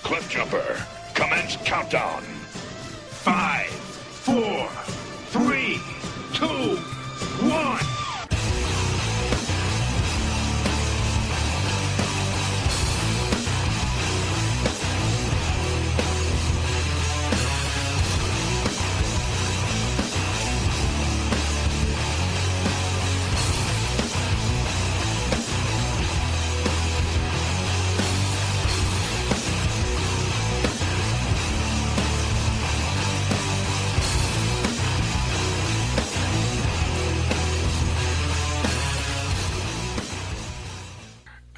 Cliff Jumper, commence countdown. 5, 4, 3, 2, 1.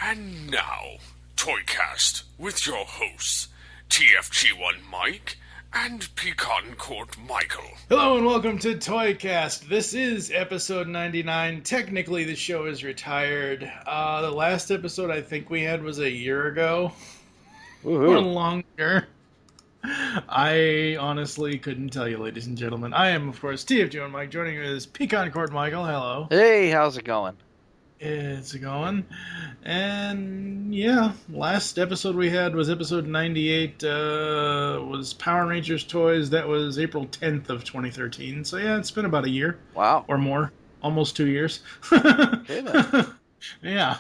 And now, ToyCast with your hosts, TFG1 Mike and PecanCtMichael. Hello and welcome to ToyCast. This is episode 99. Technically, the show is retired. The last episode I think we had was a year ago. Or longer. I honestly couldn't tell you, ladies and gentlemen. I am, of course, TFG1 Mike. Joining me is PecanCtMichael. Hello. Hey, how's it going? It's going. And yeah, last episode we had was episode 98, was Power Rangers Toys. That was April 10th of 2013. So yeah, it's been about a year. Wow. Or more. Almost 2 years. Okay, then. Yeah.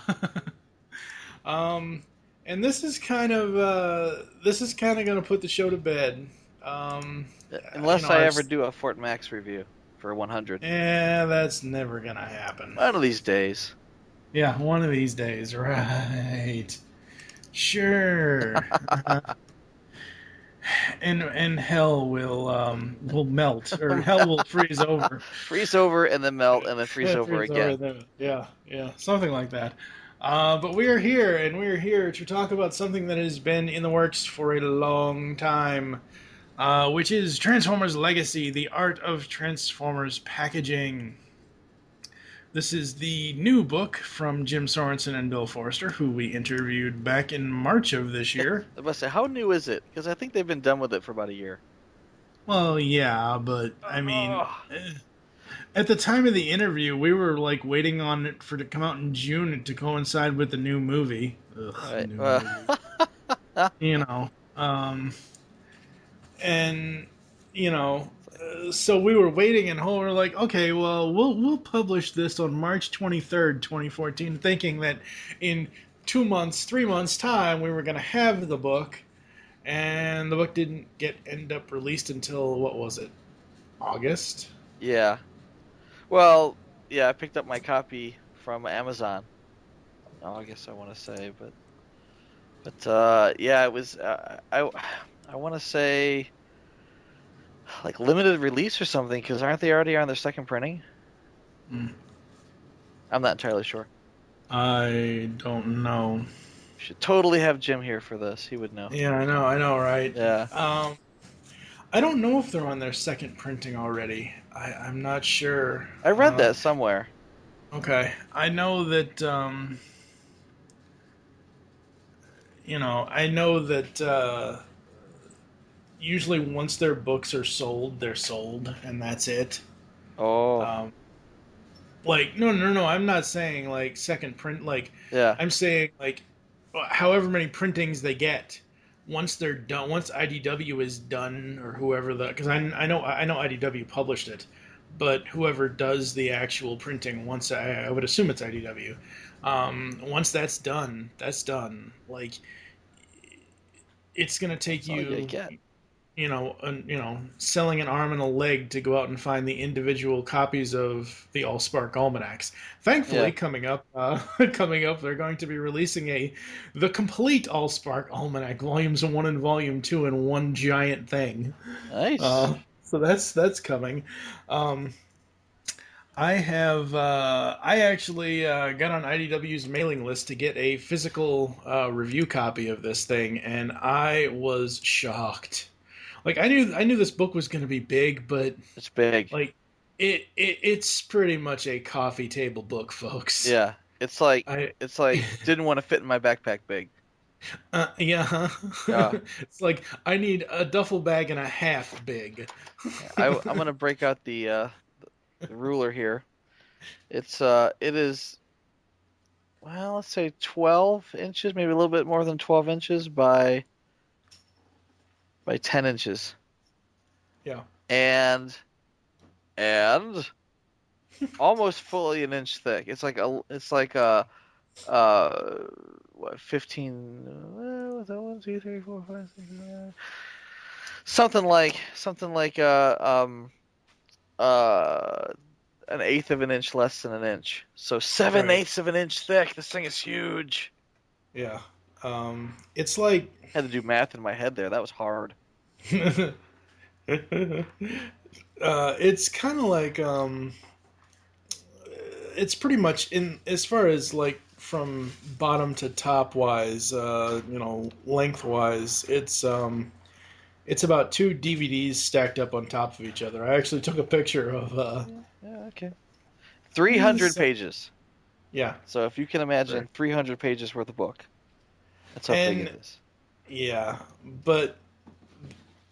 And this is kind of going to put the show to bed. Unless I ever do a Fort Max review for 100. Yeah, that's never going to happen. One of these days. Yeah, one of these days, right? Sure. and hell will melt, or hell will freeze over. Freeze over and then melt and then freeze over again. Yeah, something like that. But we are here, and we are here to talk about something that has been in the works for a long time, which is Transformers Legacy: The Art of Transformers Packaging. This is the new book from Jim Sorenson and Bill Forster, who we interviewed back in March of this year. I must say, how new is it? Because I think they've been done with it for about a year. Well, yeah, but I mean, at the time of the interview, we were like waiting on it to come out in June to coincide with the new movie. Ugh, Right. new movie. You know, and you know. So we were waiting and we were like, okay, well, we'll publish this on March 23rd, 2014, thinking that in 3 months time, we were going to have the book, and the book didn't end up released until, what was it, August? Yeah. Well, yeah, I picked up my copy from Amazon. August, I want to say, but yeah, it was. I want to say, like limited release or something, because aren't they already on their second printing? I'm not entirely sure. I don't know. Should totally have Jim here for this. He would know. Yeah, I know, right? Yeah. I don't know if they're on their second printing already. I'm not sure. I read that somewhere. Okay. I know that, usually once their books are sold, they're sold, and that's it. Oh. No, I'm not saying, like, second print, like, Yeah. I'm saying, like, however many printings they get, once they're done, once IDW is done, or whoever because I know IDW published it, but whoever does the actual printing, once, I would assume it's IDW, once that's done, like, it's gonna take you... selling an arm and a leg to go out and find the individual copies of the Allspark Almanacs. Thankfully, coming up, they're going to be releasing the complete Allspark Almanac, Volumes 1 and Volume 2 in one giant thing. Nice. So that's coming. I actually got on IDW's mailing list to get a physical review copy of this thing, and I was shocked. Like, I knew this book was going to be big, but it's big. Like, it's pretty much a coffee table book, folks. Yeah, it's like didn't want to fit in my backpack big. Yeah. It's like I need a duffel bag and a half big. I'm gonna break out the ruler here. It is, well, let's say 12 inches, maybe a little bit more than 12 inches by by 10 inches. Yeah. And almost fully an inch thick. It's like a what 15 was that 1, 2, 3, 4, 5, 6, 7, something like an eighth of an inch less than an inch. So 7/8 of an inch thick. This thing is huge. Yeah. It's like Had to do math in my head there. That was hard. it's kind of like it's pretty much in as far as like from bottom to top wise, lengthwise. It's about 2 DVDs stacked up on top of each other. I actually took a picture of. Yeah, okay. 300 pages. Yeah. So if you can imagine 300 pages worth of book, that's how big it is. Yeah, but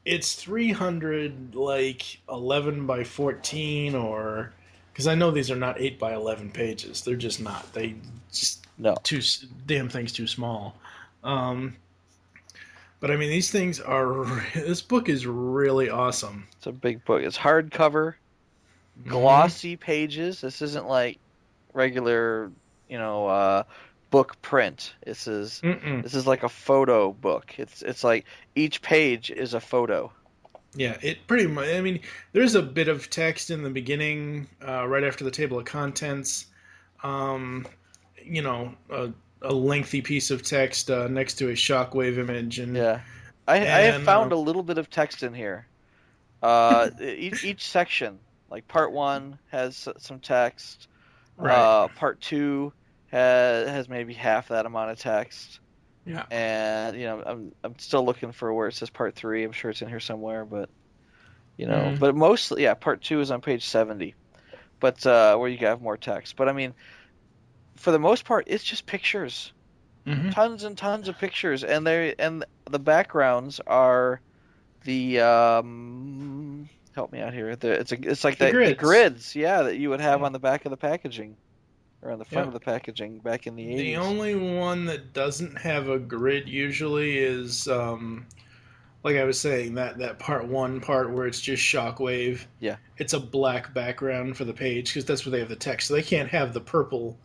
it's 300 like 11 by 14 or because I know these are not 8 by 11 pages. They're just not. They just too damn things too small. But I mean, these things are. This book is really awesome. It's a big book. It's hardcover, glossy pages. This isn't like regular, book print. This is like a photo book. It's like each page is a photo. Yeah, it pretty much. I mean, there's a bit of text in the beginning, right after the table of contents. A lengthy piece of text next to a shockwave image, and I have found a little bit of text in here. Each section, like part 1 has some text. Right. Part 2 has maybe half that amount of text. Yeah. And I'm still looking for where it says part 3. I'm sure it's in here somewhere, but but mostly, part 2 is on page 70. But where you have more text. But I mean, for the most part, it's just pictures, tons and tons of pictures, and the backgrounds are the help me out here. It's like the grids, that you would have on the back of the packaging, or on the front of the packaging back in the 80s. The only one that doesn't have a grid usually is, like I was saying, that part 1 part where it's just shockwave. Yeah, it's a black background for the page because that's where they have the text. So they can't have the purple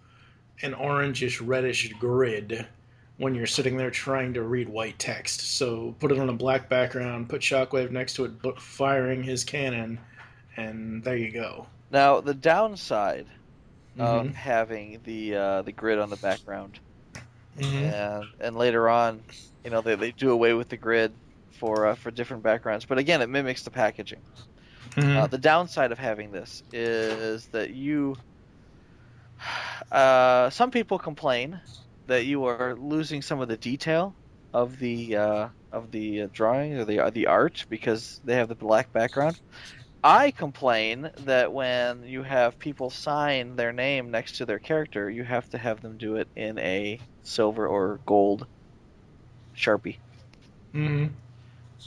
and orangish reddish grid when you're sitting there trying to read white text. So put it on a black background, put shockwave next to it, firing his cannon, and there you go. Now the downside of having the grid on the background, and later on, they do away with the grid for different backgrounds. But again, it mimics the packaging. The downside of having this is that some people complain that you are losing some of the detail of the drawing or the art because they have the black background. I complain that when you have people sign their name next to their character, you have to have them do it in a silver or gold Sharpie.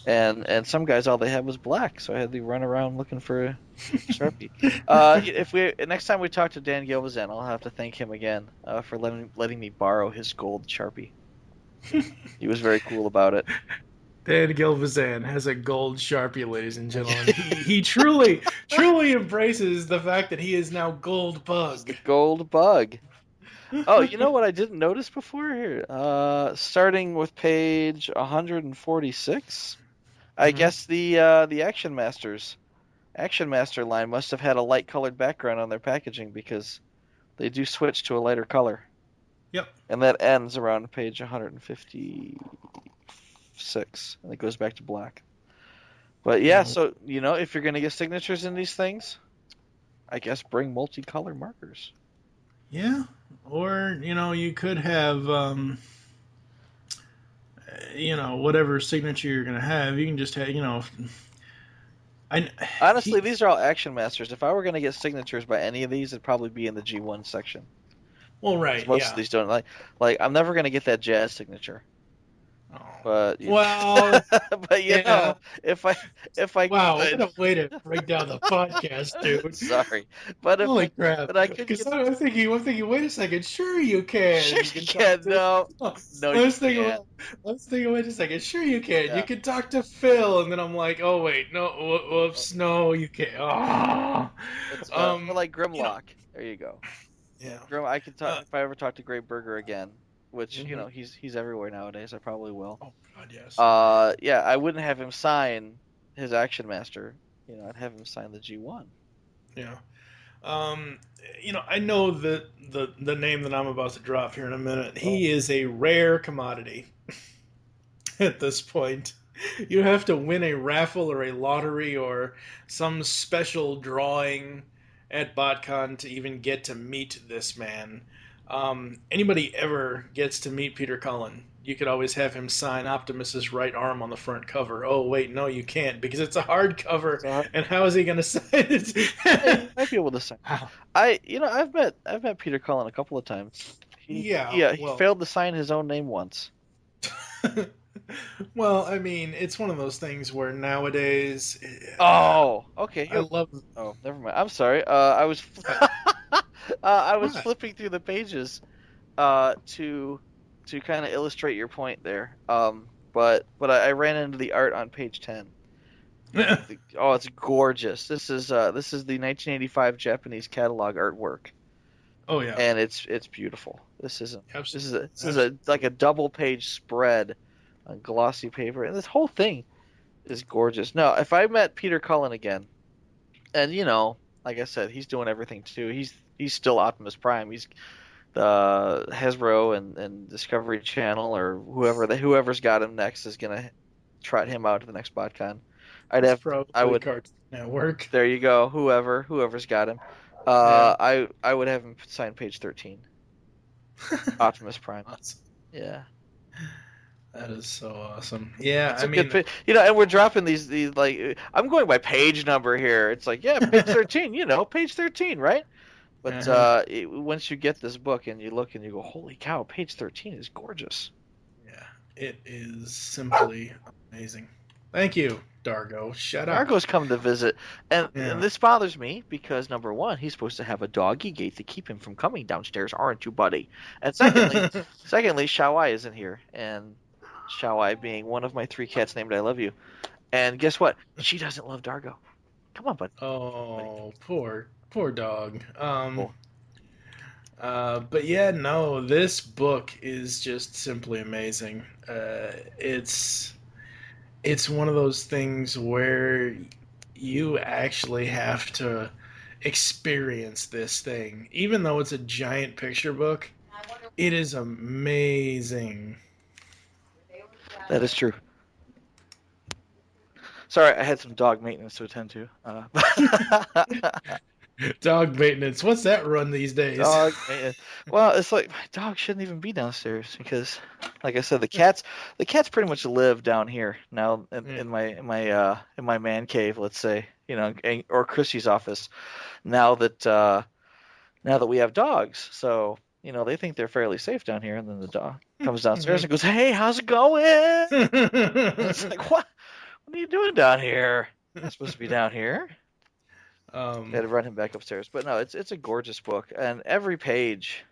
And some guys, all they had was black, so I had to run around looking for a Sharpie. Next time we talk to Dan Gilvazan, I'll have to thank him again for letting me borrow his gold Sharpie. He was very cool about it. Dan Gilvazan has a gold Sharpie, ladies and gentlemen. He truly embraces the fact that he is now Gold Bug. Gold Bug. Oh, you know what I didn't notice before here? Starting with page 146, I guess the Action Master line must have had a light colored background on their packaging because they do switch to a lighter color. Yep. And that ends around page 156, and it goes back to black. But so if you're gonna get signatures in these things, I guess bring multicolor markers. Yeah, or you could have whatever signature you're gonna have. You can just have Honestly, these are all Action Masters. If I were gonna get signatures by any of these, it'd probably be in the G1 section. Well, right. Most of these don't like. I'm never gonna get that Jazz signature. Oh. But Well, but yeah. if I Wow, what could, a way to break down the podcast, dude. sorry, but if Holy crap! I could Because get, I'm thinking, wait a second, sure you can. sure You you can talk can. to. No, I no, you was thinking, can't. wait a second, sure you can. You Yeah. can talk to Phil, and then I'm like, oh wait, no, whoops, no, you can't. Oh. It's or Um, like you know, Grimlock. There you go. yeah. I could talk Uh, if I ever talk to Great Burger again, which mhm. he's everywhere nowadays. I probably will. Oh God, yes. Yeah, I wouldn't have him sign his Action Master. I'd have him sign the G1. Yeah. Um, I know that the name that I'm about to drop here in a minute. Oh, He is a rare commodity at this point. You have to win a raffle or a lottery or some special drawing at BotCon to even get to meet this man. Anybody ever gets to meet Peter Cullen, you could always have him sign Optimus's right arm on the front cover. Oh wait, no, you can't because it's a hardcover. so And how is he going to sign you it? might be able to sign. Wow. I've met Peter Cullen a couple of times. Yeah, He well, failed to sign his own name once. well, I mean, it's one of those things where nowadays, Oh, okay. I love Oh, never mind. I'm sorry. I was what? flipping through the pages to kind of illustrate your point there. But I ran into the art on page 10. Oh, it's gorgeous. This is the 1985 Japanese catalog artwork, Oh yeah, and it's beautiful. This is absolutely. a like a double page spread on glossy paper, and this whole thing is gorgeous. Now, if I met Peter Cullen again, and like I said, he's doing everything too. He's still Optimus Prime. He's the Hasbro and Discovery Channel or whoever's got him next is gonna trot him out to the next BotCon. It's I probably would Cartoon Network. There you go. Whoever's got him. Yeah. I would have him sign page 13. Optimus Prime. Awesome. Yeah. That is so awesome. Yeah, That's I a good mean, and we're dropping these like I'm going by page number here. It's like, yeah, page 13, page 13, right? But uh once you get this book and you look and you go, holy cow, page 13 is gorgeous. yeah, it is simply amazing. Thank you, Dargo. Shut up. Argo's come to visit, and Yeah. this bothers me because number one, he's supposed to have a doggy gate to keep him from coming downstairs, aren't you, buddy? And secondly, Shawai isn't here, and Shawai being one of my 3 cats named I Love You, and guess what? She doesn't love Dargo. Come on, bud. Oh, poor dog. Cool. But yeah, no, this book is just simply amazing. It's one of those things where you actually have to experience this thing. Even though it's a giant picture book, it is amazing. That is true. Sorry, I had some dog maintenance to attend to. Dog maintenance. What's that run these days? Dog maintenance. Well, it's like my dog shouldn't even be downstairs because, like I said, the cats pretty much live down here now in my man cave, let's say, or Chrissy's office. Now that we have dogs, so they think they're fairly safe down here, and then the dog comes downstairs and goes, "Hey, how's it going?" And it's like, what are you doing down here? You're not supposed to be down here. Had to run him back upstairs, but no, it's a gorgeous book, and every page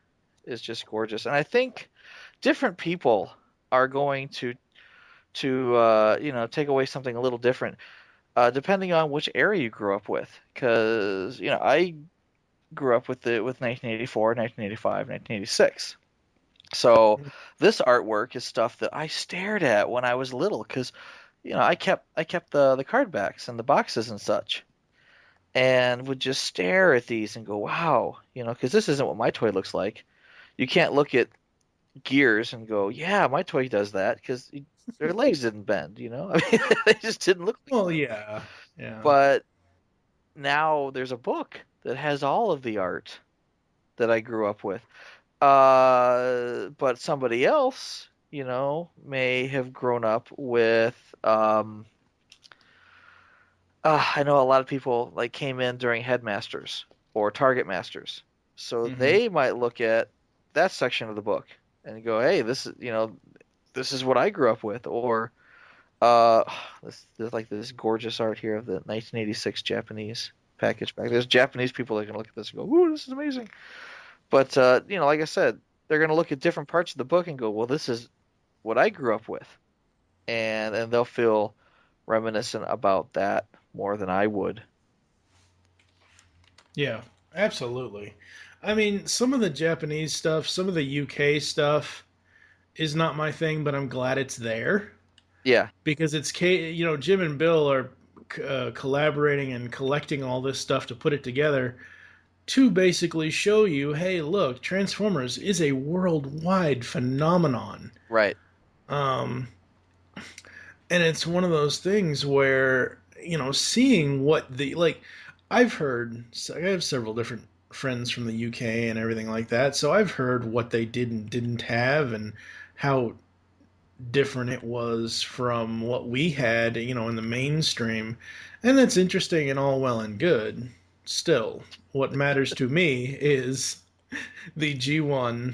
is just gorgeous. And I think different people are going to take away something a little different, depending on which era you grew up with. Because I grew up with 1984, 1985, 1986. So this artwork is stuff that I stared at when I was little, because I kept the card backs and the boxes and such, and would just stare at these and go, wow, because this isn't what my toy looks like. You can't look at Gears and go, yeah, my toy does that, because their legs didn't bend, I mean, they just didn't look like Well, that. yeah. But now there's a book that has all of the art that I grew up with. But somebody else, may have grown up with, I know a lot of people came in during Headmasters or Target Masters, so they might look at that section of the book and go, "Hey, this is this is what I grew up with, or there's like this gorgeous art here of the 1986 Japanese package back. There's Japanese people that are gonna look at this and go, "Ooh, this is amazing." But like I said, they're gonna look at different parts of the book and go, "Well, this is what I grew up with," and they'll feel reminiscent about that more than I would. Yeah, absolutely. I mean, some of the Japanese stuff, some of the UK stuff is not my thing, but I'm glad it's there Yeah, because Jim and Bill are collaborating and collecting all this stuff to put it together to basically show you, hey, look, Transformers is a worldwide phenomenon. right. Um, and it's one of those things where, seeing what I've heard, I have several different friends from the UK and everything like that, so I've heard what they did and didn't have and how different it was from what we had, in the mainstream. And that's interesting and all well and good. Still, what matters to me is the G1,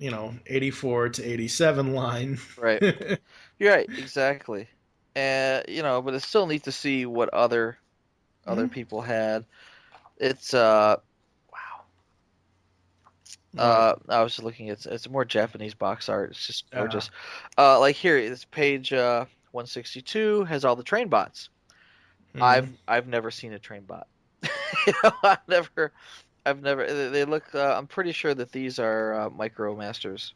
84 to 87 line. Right. You're right, exactly. And but it's still neat to see what other Mhm. people had. It's wow. Right. I was just looking at it's more Japanese box art. It's just Uh, gorgeous. Like here, it's page 162 has all the train bots. mm, I've never seen a train bot. I've never they look I'm pretty sure that these are Micro Masters.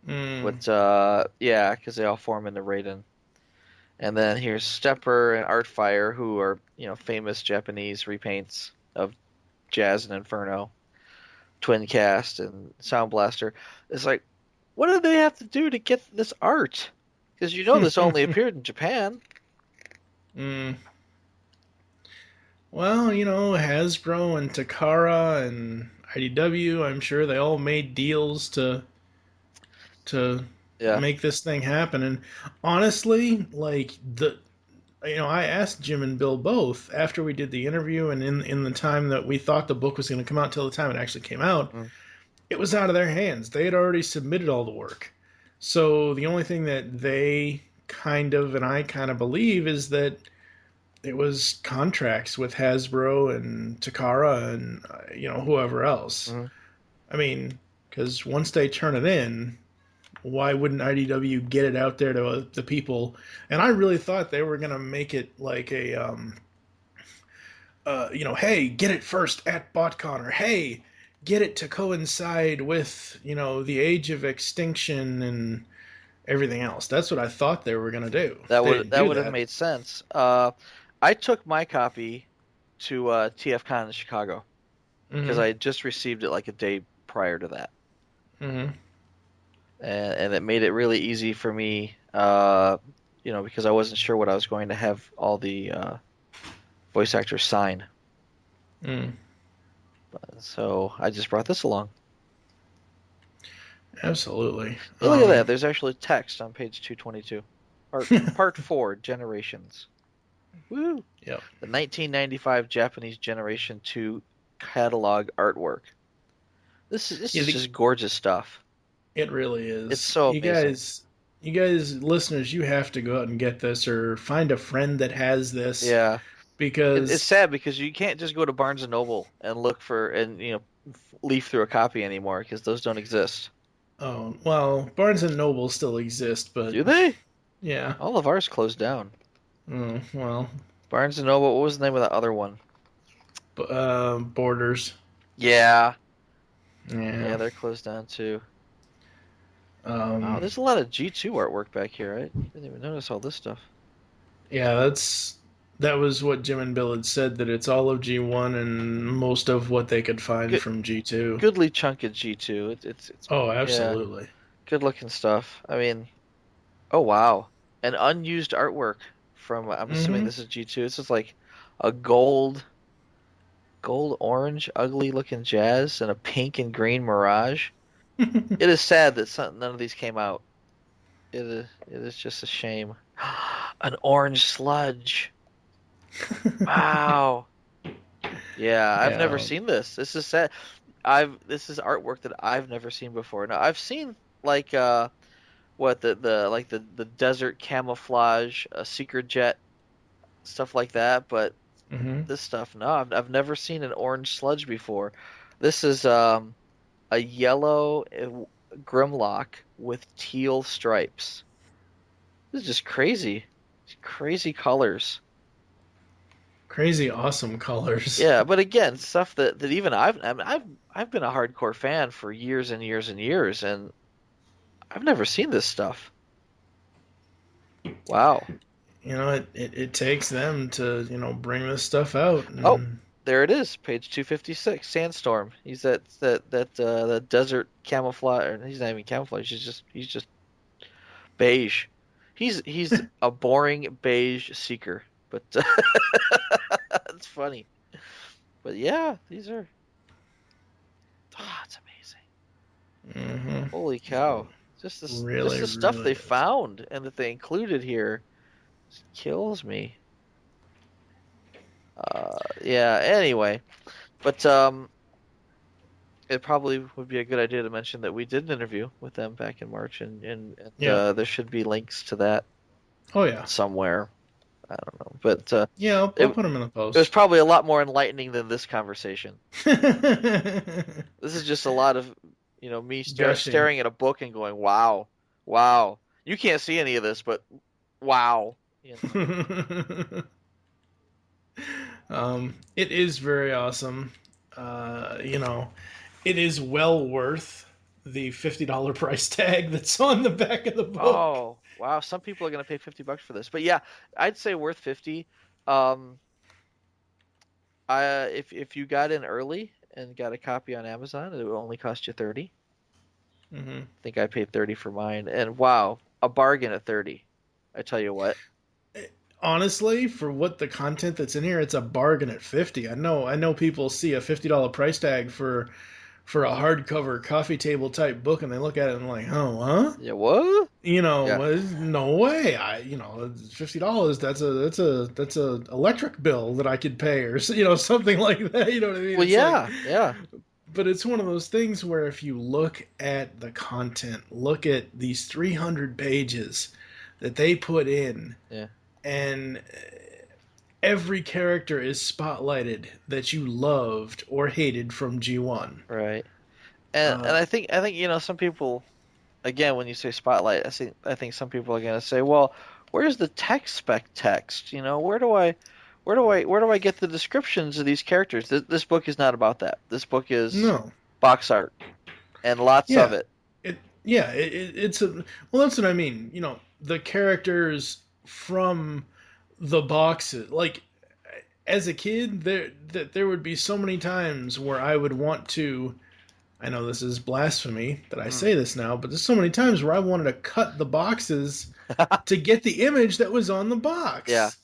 mm, But yeah, because they all form into Raiden. And then here's Stepper and Artfire, who are famous Japanese repaints of Jazz and Inferno, TwinCast and Sound Blaster. It's like, what do they have to do to get this art? Because this only appeared in Japan. mm. Well, Hasbro and Takara and IDW, I'm sure they all made deals to Yeah. make this thing happen. And honestly, I asked Jim and Bill both after we did the interview and in the time that we thought the book was going to come out till the time it actually came out, Mm. it was out of their hands. They had already submitted all the work. So the only thing that they kind of and I kind of believe is that it was contracts with Hasbro and Takara and whoever else. Mhm. I mean, because once they turn it in, why wouldn't IDW get it out there to the people? And I really thought they were gonna make it like a hey, get it first at BotCon, or hey, get it to coincide with the age of extinction and everything else. That's what I thought they were gonna do. That They would didn't do have that. made sense. I took my copy to TFCon in Chicago because Mm-hmm. I had just received it like a day prior to that. Mm-hmm. And it made it really easy for me, because I wasn't sure what I was going to have all the voice actors sign. Mm. So I just brought this along. Absolutely. Hey, look at that. There's actually text on page 222. Part 4, Generations. Woo! Yep. The 1995 Japanese Generation 2 catalog artwork. This is just gorgeous stuff. It really is. It's so amazing. You guys, listeners, you have to go out and get this or find a friend that has this Yeah. It's because sad because you can't just go to Barnes and Noble and look for and leaf through a copy anymore because those don't exist. oh well, Barnes and Noble still exist, but Do they? yeah. All of ours closed down. Oh well, Barnes and Noble. What was the name of that other one? Borders. Yeah. Yeah. Yeah, they're closed down too. Um, Wow, there's a lot of G2 artwork back here. I didn't even notice all this stuff. yeah, that was what Jim and Bill had said, that it's all of G1 and most of what they could find Good, from G2. goodly chunk of G2. It's Oh, yeah, absolutely. good looking stuff. I mean, oh wow, an unused artwork from I'm assuming Mm-hmm. this is G2. This is like a gold orange, ugly looking Jazz and a pink and green Mirage. It is sad that none of these came out. It is just a shame. An orange sludge. Wow. Yeah, I've never Yeah. seen this. This is sad. This is artwork that I've never seen before. Now I've seen like what the like the desert camouflage, seeker jet stuff like that. But Hmm. this stuff, no, I've never seen an orange sludge before. This is a yellow Grimlock with teal stripes. This is just crazy. Crazy colors. Crazy awesome colors. Yeah, but again, stuff that even I've been a hardcore fan for years and years and years, and I've never seen this stuff. Wow. It takes them to, bring this stuff out. Oh, And there it is, page 256, Sandstorm. He's that desert camouflage. Or he's not even camouflage. He's just beige. He's a boring beige seeker, but it's funny. But yeah, these are. Oh, it's amazing. mhm. Holy cow! Just Really, the stuff really they is. found and that they included here just kills me. Yeah. Anyway, but it probably would be a good idea to mention that we did an interview with them back in March, and Yeah. there should be links to that Oh yeah. somewhere. I don't know, but Yeah, I'll it put them in the it was post. probably a lot more enlightening than this conversation. This is just a lot of me Gushing. staring at a book and going, "Wow, wow." You can't see any of this, but wow. It is very awesome. It is well worth the $50 price tag that's on the back of the book. Oh, wow. Some people are gonna pay $50 for this, but yeah, I'd say worth 50. Um, if you got in early and got a copy on Amazon, it would only cost you 30. Hmm. I think I paid 30 for mine, and wow, a bargain at 30. I tell you what. Honestly, for what the content that's in here, it's a bargain at 50. I know people see a $50 price tag for a hardcover coffee table type book, and they look at it and like, oh, huh? Yeah, what? Yeah. No way. $50. That's a electric bill that I could pay, or something like that. You know what I mean? Well, It's like, yeah, yeah, but it's one of those things where if you look at the content, look at these 300 pages that they put in, yeah. and every character is spotlighted that you loved or hated from G1. Right. And Uh, I think some people, again, when you say spotlight, I think some people are gonna say, well, where's the text spec text? Where do I get the descriptions of these characters? This book is not about that. This book is no. box art and lots of Yeah. it. It's a well. That's what I mean. The characters from the boxes. Like as a kid, there would be so many times where I would want to. I know this is blasphemy that I Mm. say this now, but there's so many times where I wanted to cut the boxes to get the image that was on the Yeah, box.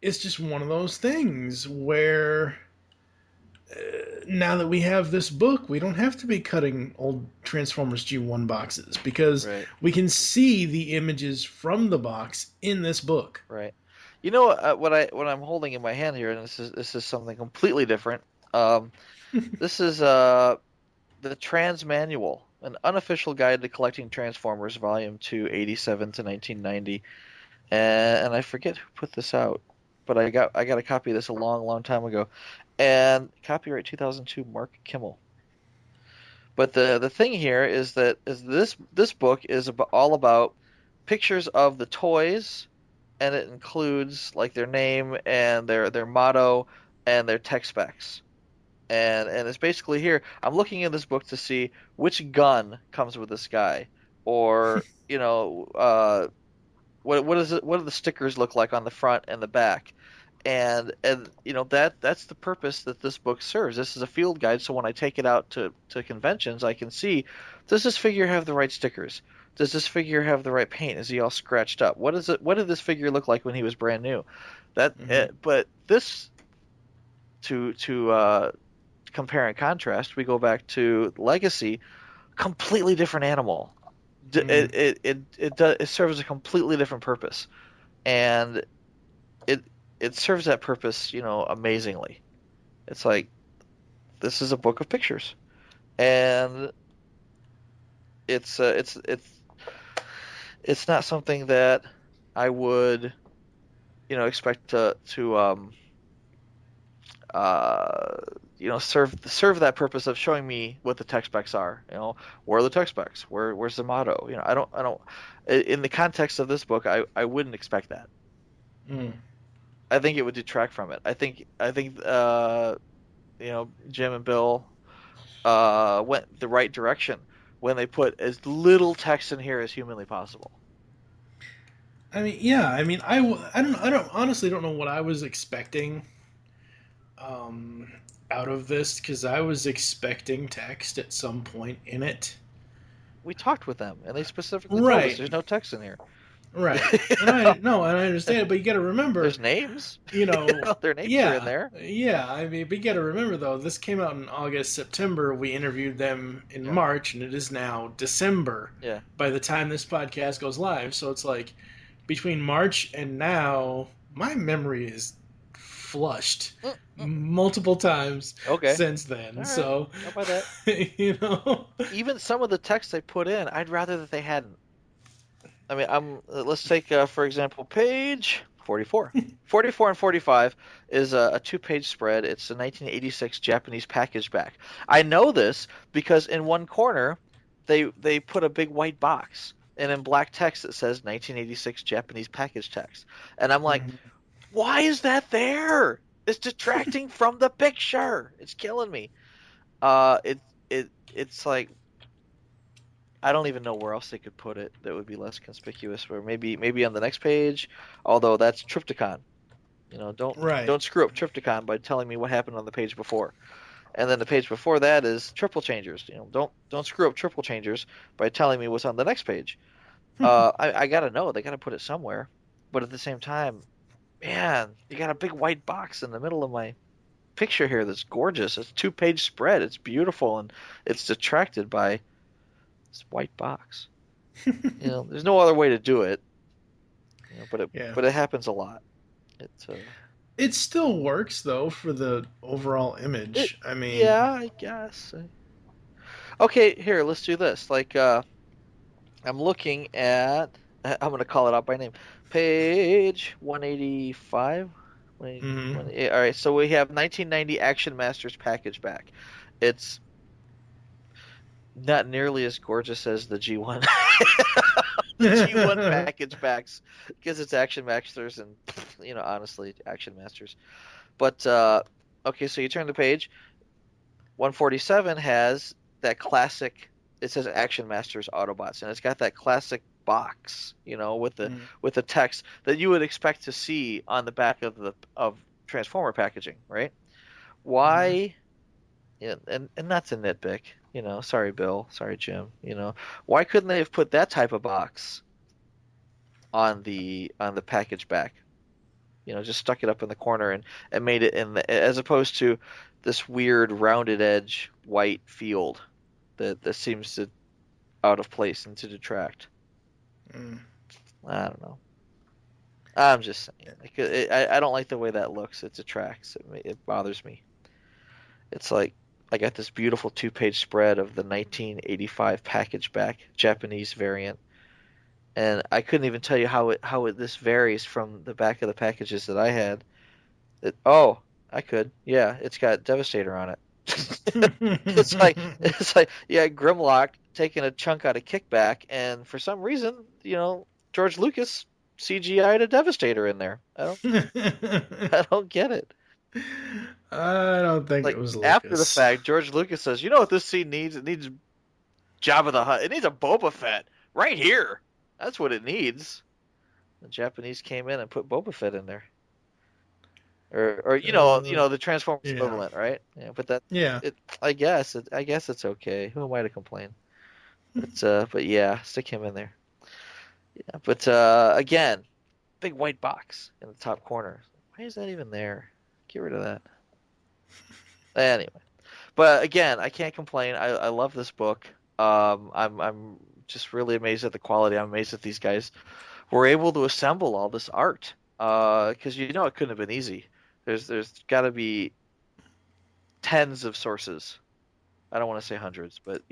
It's just one of those things where now that we have this book, we don't have to be cutting old Transformers G1 boxes because right, we can see the images from the box in this book. right. You know what I'm holding in my hand here, and this is something completely different. This is the Trans Manual, an unofficial guide to collecting Transformers, Volume 2, 87 to 1990. And I forget who put this out, but I got a copy of this a long, long time ago. And copyright 2002, Mark Kimmel. But the thing here is this book is all about pictures of the toys, and it includes like their name and their motto and their tech specs. And it's basically here. I'm looking in this book to see which gun comes with this guy, or what is it? What do the stickers look like on the front and the back? And that's the purpose that this book serves. This is a field guide, so when I take it out to conventions, I can see, does this figure have the right stickers? Does this figure have the right paint? Is he all scratched up? What is it? What did this figure look like when he was brand new? Mm-hmm. But this to compare and contrast, we go back to Legacy, completely different animal. Mm-hmm. It serves a completely different purpose, and it serves that purpose, amazingly. It's like this is a book of pictures, and it's not something that I would, expect uh, serve that purpose of showing me what the tech specs are. Where are the tech specs? Where's the motto? I don't. In the context of this book, I wouldn't expect that. Mm. I think it would detract from it. I think Jim and Bill went the right direction when they put as little text in here as humanly possible. I mean, yeah. I mean, I don't honestly don't know what I was expecting um, out of this because I was expecting text at some point in it. We talked with them, and they specifically told us Right, there's no text in here. right. And I no, and I understand it, but you got to remember, There's names. you know, Their names are in yeah, there. yeah. I mean, but you got to remember though, this came out in August, September. We interviewed them in Yeah. March, and it is now December Yeah. by the time this podcast goes live. So it's like between March and now, my memory is flushed multiple times Okay. since then. All right. So, How about that? you know, Even some of the text they put in, I'd rather that they hadn't. I mean, let's take, for example, page 44. 44 and 45 is a two-page spread. It's a 1986 Japanese package back. I know this because in one corner they put a big white box, and in black text it says 1986 Japanese package text. And I'm like, why is that there? It's detracting from the picture. It's killing me. It's like I don't even know where else they could put it that would be less conspicuous. Where maybe on the next page, although that's Triptychon. right. Don't screw up Triptychon by telling me what happened on the page before. And then the page before that is triple changers. Don't screw up triple changers by telling me what's on the next page. I gotta know. They gotta put it somewhere. But at the same time, man, you got a big white box in the middle of my picture here that's gorgeous. It's a two-page spread. It's beautiful, and it's detracted by this white box. There's no other way to do it. Yeah. But it happens a lot. It's It still works though for the overall image. I mean, yeah, I guess. Okay, here, let's do this. Like, I'm looking at. I'm gonna call it out by name. Page 185. mhm. All right, so we have 1990 Action Masters package back. It's not nearly as gorgeous as the G1. The G1 package backs because it's Action Masters and honestly Action Masters. But okay, so you turn the page. 147 has that classic. It says Action Masters Autobots, and it's got that classic box, with the text that you would expect to see on the back of Transformer packaging, right? Why? Yeah, and not to nitpick, sorry Bill, sorry Jim, why couldn't they have put that type of box on the package back? Just stuck it up in the corner and made it as opposed to this weird rounded edge white field that seems to out of place and to detract. I don't know. I'm just saying. I don't like the way that looks. It detracts. It bothers me. It's like I got this beautiful two-page spread of the 1985 package back Japanese variant, and I couldn't even tell you how this varies from the back of the packages that I had. I could. Yeah, it's got Devastator on it. It's like Grimlock taking a chunk out of Kickback, and for some reason, George Lucas CGI'd a Devastator in there. I don't get it. I don't think Like it was after the Lucas. fact, George Lucas says, "You know what this scene needs? It needs Jabba the Hutt. It needs a Boba Fett right here. That's what it needs." The Japanese came in and put Boba Fett in there, or the Transformers equivalent, right? Yeah, but Yeah. I guess it's okay. Who am I to complain? But yeah, stick him in there. Yeah, but again, big white box in the top corner. Why is that even there? Get rid of that. Anyway, but again, I can't complain. I love this book. I'm just really amazed at the quality. I'm amazed that these guys were able to assemble all this art. Because it couldn't have been easy. There's got to be tens of sources. I don't want to say hundreds, but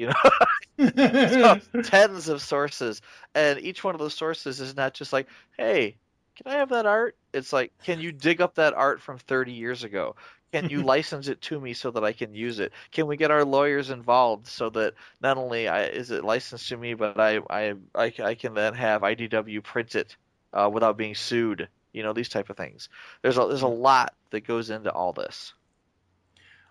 So, tens of sources, and each one of those sources is not just like, hey, can I have that art? It's like, can you dig up that art from 30 years ago? Can you license it to me so that I can use it? Can we get our lawyers involved so that not only is it licensed to me, but I can then have IDW print it without being sued? You know, these type of things. There's a lot that goes into all this.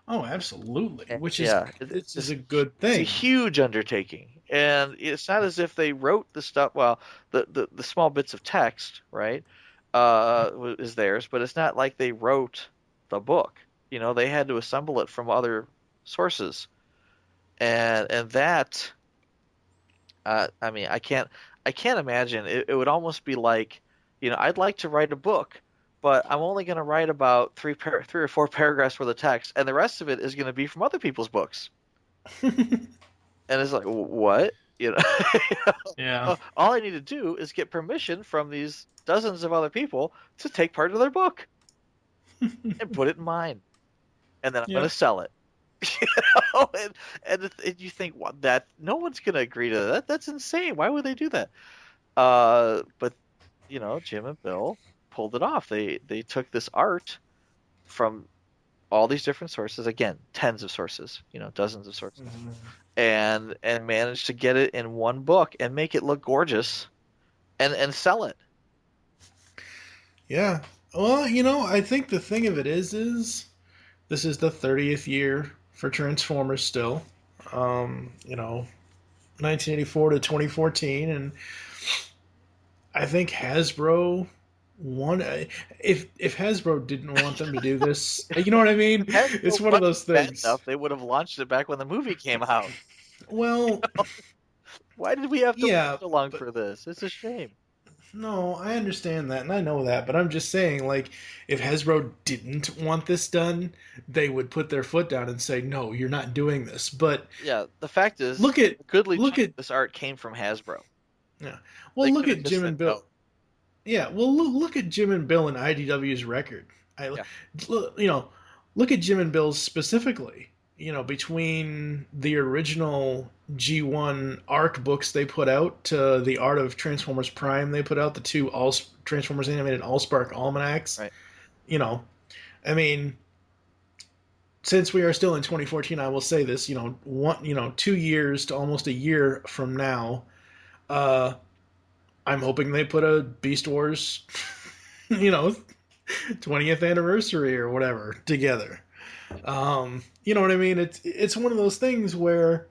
Oh, absolutely. Which is Yeah, this is a good it's a thing. huge undertaking, and it's not as if they wrote the stuff. Well, the small bits of text, right, is theirs, but it's not like they wrote the book. You know, they had to assemble it from other sources, and that, I mean, I can't imagine. It would almost be like, you know, I'd like to write a book, but I'm only going to write about three or four paragraphs worth of text, and the rest of it is going to be from other people's books. And it's like, what? You know, Yeah. all I need to do is get permission from these dozens of other people to take part of their book and put it in mine, and then I'm going Yeah. to sell it. You know, and you think, well, that no one's going to agree to that. That's insane. Why would they do that? But you know, Jim and Bill pulled it off. They took this art from all these different sources, again, tens of sources, you know, dozens of sources, and managed to get it in one book and make it look gorgeous and sell it. Yeah. Well, you know, I think the thing of it is this is the 30th year for Transformers still. You know, 1984 to 2014, and I think Hasbro won. If Hasbro didn't want them to do this, you know what I mean? It's one of those Bad things. enough, they would have launched it back when the movie came out. Well, Why did we have to yeah, wait so long but for this? It's a shame. no, I understand that, and I know that, but I'm just saying, like, if Hasbro didn't want this done, they would put their foot down and say, "No, you're not doing this." But Yeah, the fact is, look at, a goodly look chunk at, of this art came from Hasbro. yeah. They Well, look could have at just Jim said and no. Bill. Yeah, well, look at Jim and Bill and IDW's record. Yeah. You know, look at Jim and Bill's specifically. You know, between the original G1 ARC books they put out to the Art of Transformers Prime they put out, the two All Transformers Animated Allspark Almanacs. Right. You know, I mean, since we are still in 2014, I will say this. You know, 2 years to almost a year from now, uh, I'm hoping they put a Beast Wars, you know, 20th anniversary or whatever together. You know what I mean? It's one of those things where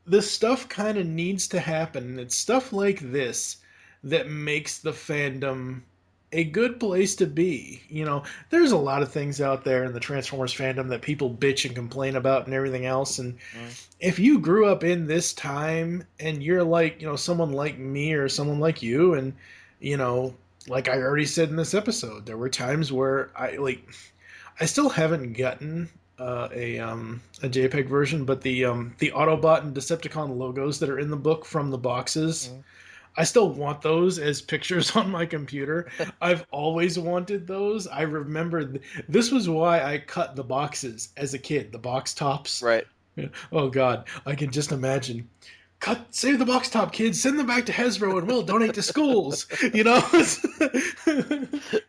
this stuff kind of needs to happen. It's stuff like this that makes the fandom a good place to be. You know, there's a lot of things out there in the Transformers fandom that people bitch and complain about and everything else. And if you grew up in this time and you're like, you know, someone like me or someone like you, and, you know, like I already said in this episode, there were times where I still haven't gotten a JPEG version, but the Autobot and Decepticon logos that are in the book from the boxes, I still want those as pictures on my computer. I've always wanted those. I remember this was why I cut the boxes as a kid, the box tops. Right. Oh God, I can just imagine. Save the box top, kids. Send them back to Hasbro, and we'll donate to schools. You know.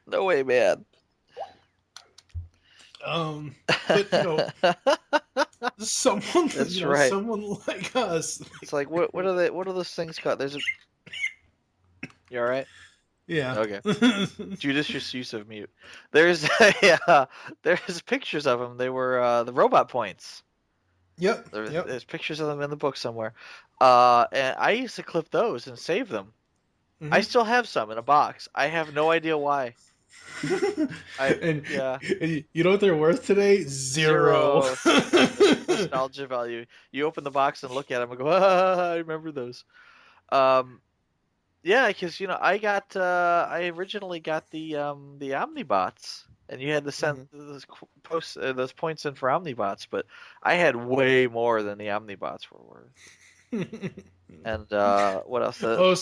No way, man. But you know, someone, That's right. someone like us. It's like, what are they? What are those things called? You all right? Yeah. Okay. Judicious use of mute. There's there's pictures of them. They were the robot points. Yep. There's pictures of them in the book somewhere. And I used to clip those and save them. Mm-hmm. I still have some in a box. I have no idea why. And you know what they're worth today? Zero. Nostalgia value. You open the box and look at them and go, I remember those. Yeah, because you know, I originally got the Omnibots, and you had to send those points in for Omnibots, but I had way more than the Omnibots were worth. And what else? So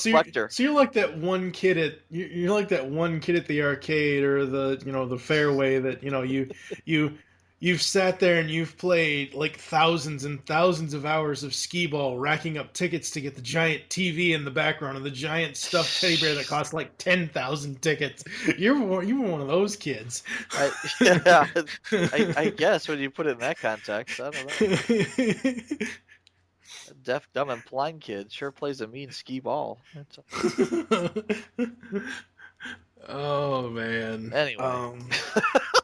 you're like that one kid at you're like that one kid at the arcade or the the fairway that you you've sat there and you've played like thousands and thousands of hours of skee ball, racking up tickets to get the giant TV in the background of the giant stuffed teddy bear that cost like 10,000 tickets. You were one of those kids. Yeah, I guess when you put it in that context, I don't know. A deaf, dumb, and blind kid sure plays a mean skee ball. Oh man. Anyway.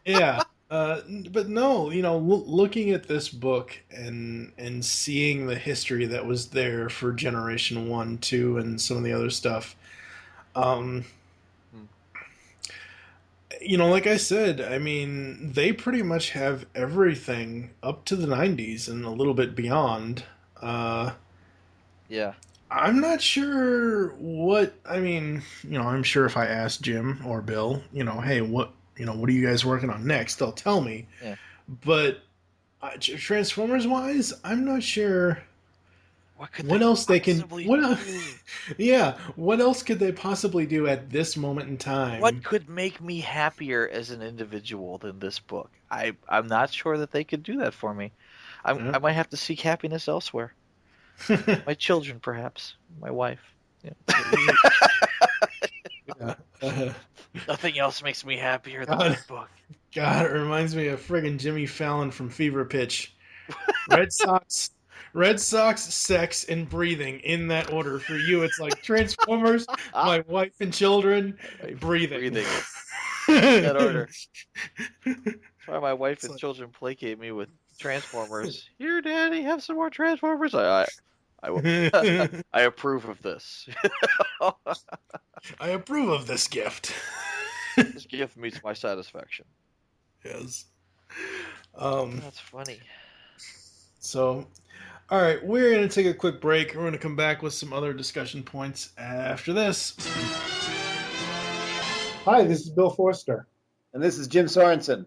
Yeah. But no, looking at this book and seeing the history that was there for Generation 1, 2, and some of the other stuff, like I said, I mean, they pretty much have everything up to the 90s and a little bit beyond. Yeah. I'm not sure I'm sure if I asked Jim or Bill, hey, what are you guys working on next? They'll tell me. Yeah. But Transformers wise, I'm not sure what else could they possibly do at this moment in time? What could make me happier as an individual than this book? I'm not sure that they could do that for me. I might have to seek happiness elsewhere. My children, perhaps. My wife. Yeah. Nothing else makes me happier than this book. God, it reminds me of friggin' Jimmy Fallon from Fever Pitch. Red Sox, sex, and breathing in that order. For you, it's like Transformers, my wife and children, breathing. In that order. That's why my wife and children placate me with Transformers. Here, Daddy, have some more Transformers. I approve of this. I approve of this gift. This gift meets my satisfaction. Yes. That's funny. So, all right, we're going to take a quick break. We're going to come back with some other discussion points after this. Hi, this is Bill Forster. And this is Jim Sorenson.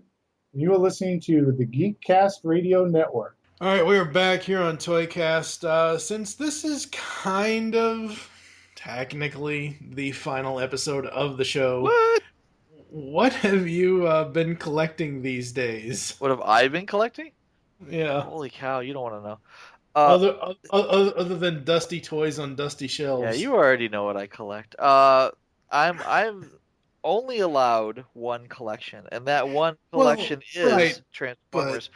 You are listening to the Geekcast Radio Network. All right, we are back here on ToyCast. Since this is kind of technically the final episode of the show, what have you been collecting these days? What have I been collecting? Yeah. Holy cow, you don't want to know. Other than dusty toys on dusty shelves. Yeah, you already know what I collect. I'm only allowed one collection, and that one collection is Transformers.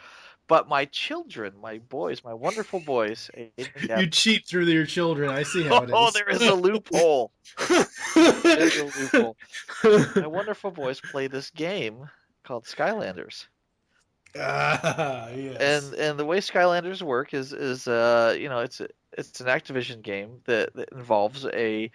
But my children, my boys, my wonderful boys... You cheat through your children. I see how it is. Oh, there is a loophole. There's a loophole. My wonderful boys play this game called Skylanders. Yes. And the way Skylanders work is it's an Activision game that involves a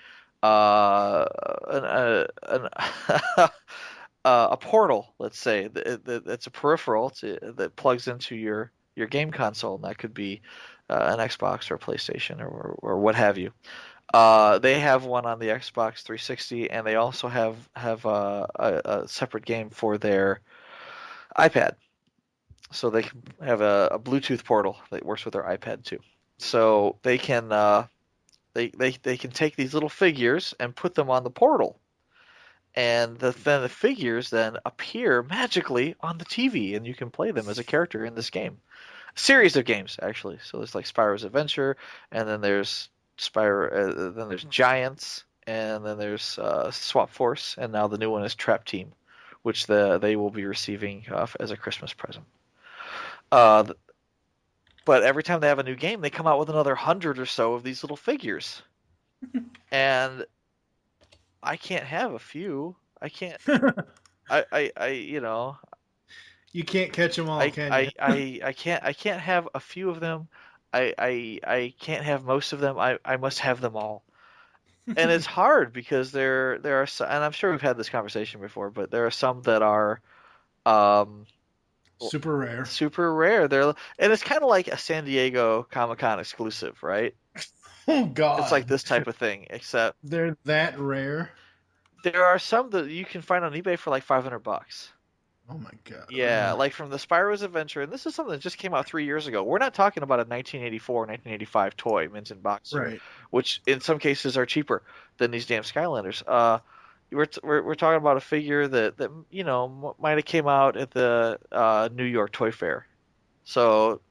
portal, let's say, that's a peripheral that plugs into your game console, and that could be an Xbox or a PlayStation or what have you. They have one on the Xbox 360, and they also have a separate game for their iPad. So they can have a Bluetooth portal that works with their iPad too. So they can they can take these little figures and put them on the portal. And then the figures then appear magically on the TV, and you can play them as a character in this game. A series of games, actually. So there's like Spyro's Adventure, and then there's then there's Giants, and then there's Swap Force, and now the new one is Trap Team, which they will be receiving as a Christmas present. But every time they have a new game, they come out with another 100 or so of these little figures, and I can't have a few. I can't. You can't catch them all, can you? I can't have a few of them. I can't have most of them. I must have them all. And it's hard because there are some, and I'm sure we've had this conversation before, but there are some that are super rare. Super rare. And it's kind of like a San Diego Comic-Con exclusive, right? Oh God! It's like this type of thing, except they're that rare. There are some that you can find on eBay for like $500. Oh my God! Yeah, like from the Spyro's Adventure, and this is something that just came out 3 years ago. We're not talking about a 1984, 1985 toy mint in box, right? Which in some cases are cheaper than these damn Skylanders. we're talking about a figure that might have came out at the New York Toy Fair. So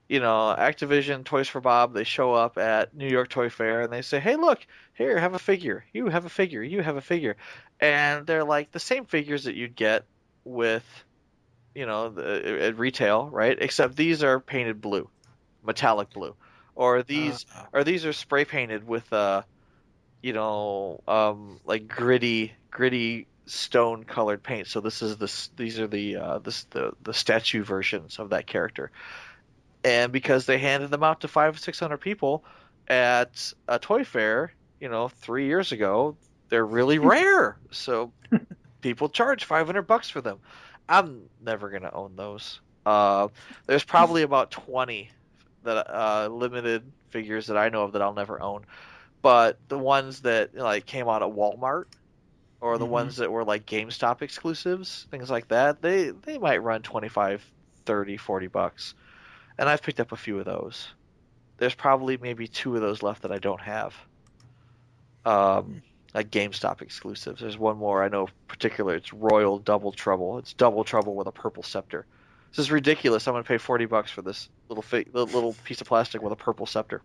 Activision, Toys for Bob, they show up at New York Toy Fair and they say, "Hey, look, here, have a figure. You have a figure. You have a figure," and they're like the same figures that you'd get with at retail, right? Except these are painted blue, metallic blue, or these are spray painted with like gritty stone colored paint. So these are the statue versions of that character. And because they handed them out to 500-600 people at a toy fair, 3 years ago, they're really rare. So people charge $500 for them. I'm never gonna own those. There's probably about 20 that limited figures that I know of that I'll never own. But the ones that like came out at Walmart or the ones that were like GameStop exclusives, things like that, they might run 25, 30, $40. And I've picked up a few of those. There's probably maybe 2 of those left that I don't have. Like GameStop exclusives. There's one more I know in particular. It's Royal Double Trouble. It's Double Trouble with a purple scepter. This is ridiculous. I'm going to pay $40 for this little piece of plastic with a purple scepter.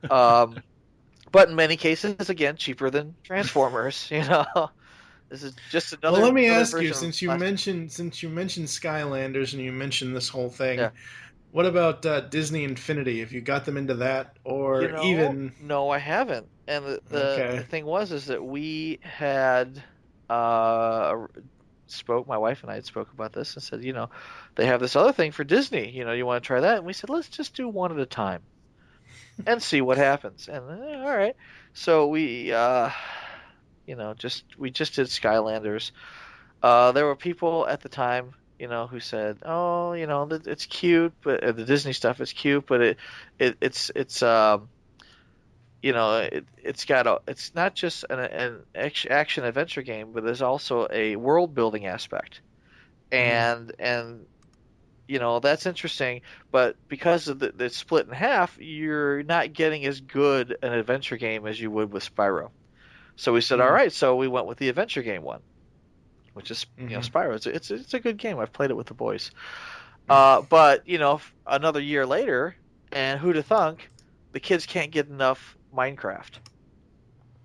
But in many cases, again, cheaper than Transformers. This is just another. Well, let me another ask you, version of since you plastic. mentioned Skylanders and you mentioned this whole thing, Yeah. what about Disney Infinity? Have you got them into that, or even? No, I haven't. And the thing is that we had my wife and I had spoke about this and said, they have this other thing for Disney. You want to try that? And we said, let's just do one at a time and see what happens. And all right, so we just did Skylanders. There were people at the time, who said, "Oh, it's cute, but the Disney stuff is cute, but it's it's not just an action adventure game, but there's also a world building aspect, and that's interesting. But because of it's split in half, you're not getting as good an adventure game as you would with Spyro. So we said, all right, so we went with the adventure game one, which is Spyro. It's a good game. I've played it with the boys. But another year later, and who'd have thunk, the kids can't get enough Minecraft.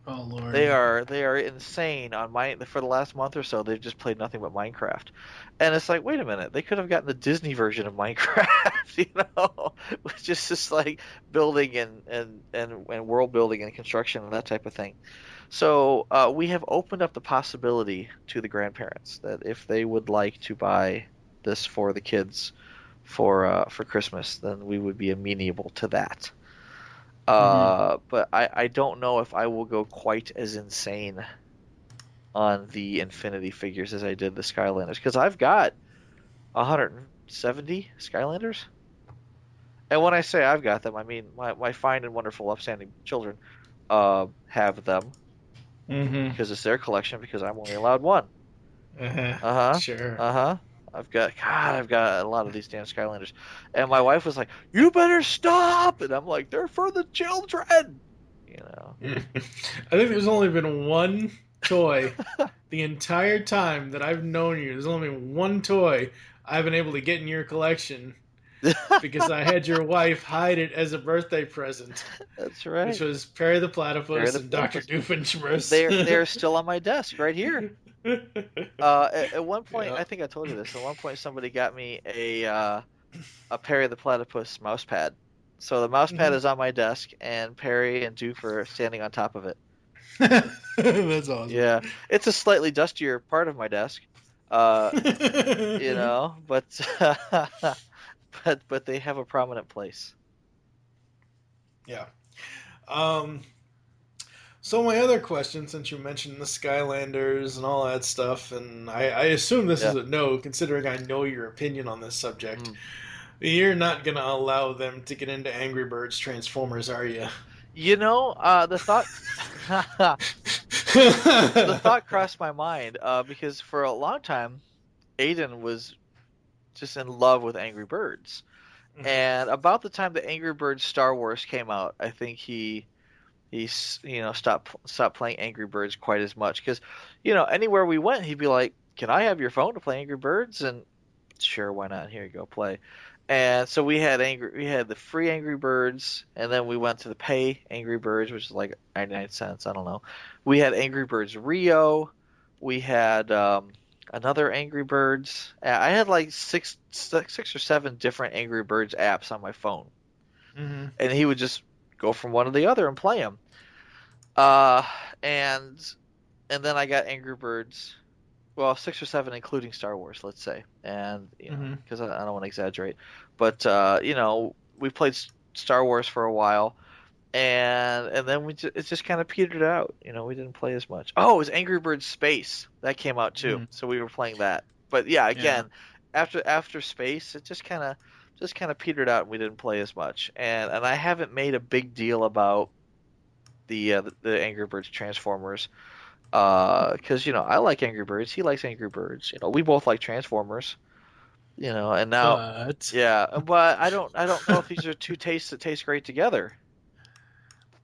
Oh Lord, they are insane on for the last month or so. They've just played nothing but Minecraft, and it's like, wait a minute, they could have gotten the Disney version of Minecraft, which is just like building and world building and construction and that type of thing. So we have opened up the possibility to the grandparents that if they would like to buy this for the kids for Christmas, then we would be amenable to that. But I don't know if I will go quite as insane on the Infinity figures as I did the Skylanders, because I've got 170 Skylanders. And when I say I've got them, I mean my fine and wonderful upstanding children have them. Because it's their collection, because I'm only allowed one. Sure. I've got a lot of these damn Skylanders. And my wife was like, "You better stop!" And I'm like, "They're for the children!" I think there's only been one toy the entire time that I've known you. There's only one toy I've been able to get in your collection because I had your wife hide it as a birthday present. That's right. Which was Perry the Platypus and Dr. Doofenshmirtz. They're still on my desk right here. At one point, I think I told you this. At one point, somebody got me a Perry the Platypus mouse pad. So the mouse pad is on my desk, and Perry and Doof are standing on top of it. That's awesome. Yeah, it's a slightly dustier part of my desk, but but they have a prominent place. Yeah. So my other question, since you mentioned the Skylanders and all that stuff, and I assume this is a no, considering I know your opinion on this subject. You're not going to allow them to get into Angry Birds Transformers, are you? The thought crossed my mind because for a long time, Aiden was just in love with Angry Birds. And about the time the Angry Birds Star Wars came out, I think he He's stopped playing Angry Birds quite as much because anywhere we went he'd be like, "Can I have your phone to play Angry Birds?" And sure, why not? Here you go, play. And so we had the free Angry Birds, and then we went to the pay Angry Birds, which is like 99 cents. I don't know. We had Angry Birds Rio. We had another Angry Birds. I had like six or seven different Angry Birds apps on my phone, and he would just go from one to the other and play them. And then I got Angry Birds. Well, 6 or 7, including Star Wars, let's say, and because I don't want to exaggerate, but we played Star Wars for a while, and then it just kind of petered out. We didn't play as much. Oh, it was Angry Birds Space that came out too, so we were playing that. But yeah, again, after Space, it just kind of petered out, and we didn't play as much. And I haven't made a big deal about the Angry Birds Transformers. Because I like Angry Birds, he likes Angry Birds. We both like Transformers. And now, but I don't know if these are two tastes that taste great together.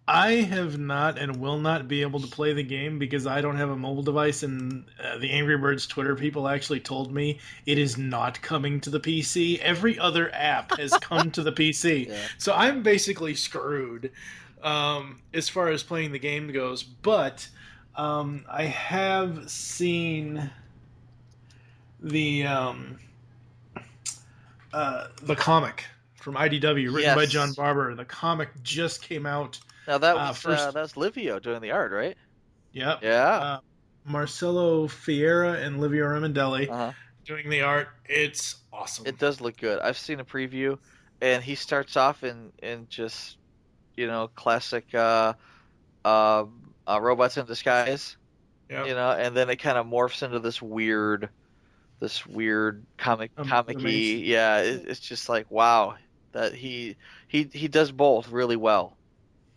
I have not and will not be able to play the game because I don't have a mobile device, and the Angry Birds Twitter people actually told me it is not coming to the PC. Every other app has come to the PC, so I'm basically screwed as far as playing the game goes. But I have seen the comic from IDW written by John Barber. The comic just came out. Now that was Livio doing the art, right? Yep. Yeah. Marcelo Fiera and Livio Ramondelli doing the art. It's awesome. It does look good. I've seen a preview, and he starts off in just classic robots in disguise. Yep. And then it kind of morphs into this weird comic-y. Yeah, it's just like, wow, that he does both really well.